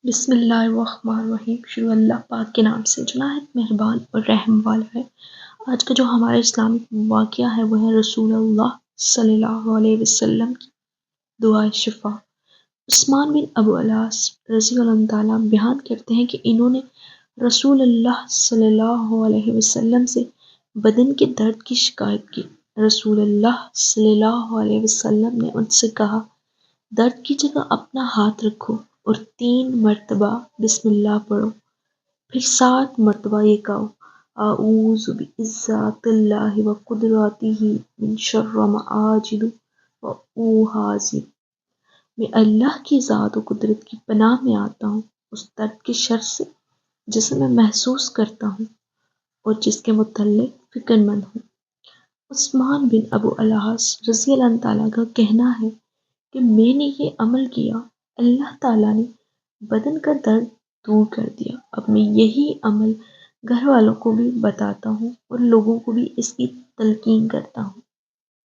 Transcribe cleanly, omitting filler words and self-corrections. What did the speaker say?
بسم اللہ الرحمن الرحیم۔ شروع اللہ پاک کے نام سے جو نہایت مہربان اور رحم والا ہے۔ آج کا جو ہمارا اسلامک واقعہ ہے وہ ہے رسول اللہ صلی اللہ علیہ وسلم کی دعائے شفا۔ عثمان بن ابو العاص رضی اللہ تعالیٰ بیان کرتے ہیں کہ انہوں نے رسول اللہ صلی اللہ علیہ وسلم سے بدن کے درد کی شکایت کی۔ رسول اللہ صلی اللہ علیہ وسلم نے ان سے کہا، درد کی جگہ اپنا ہاتھ رکھو اور 3 مرتبہ بسم اللہ پڑھو، پھر 7 مرتبہ یہ کہو، اعوذ بعزت اللہ و قدرتہ من شر ما اجد و احاذر۔ میں اللہ کی ذات و قدرت کی پناہ میں آتا ہوں اس درد کے شر سے جسے میں محسوس کرتا ہوں اور جس کے متعلق فکر مند ہوں۔ عثمان بن ابو العاص رضی اللہ تعالیٰ کا کہنا ہے کہ میں نے یہ عمل کیا، اللہ تعالیٰ نے بدن کا درد دور کر دیا۔ اب میں یہی عمل گھر والوں کو بھی بتاتا ہوں اور لوگوں کو بھی اس کی تلقین کرتا ہوں۔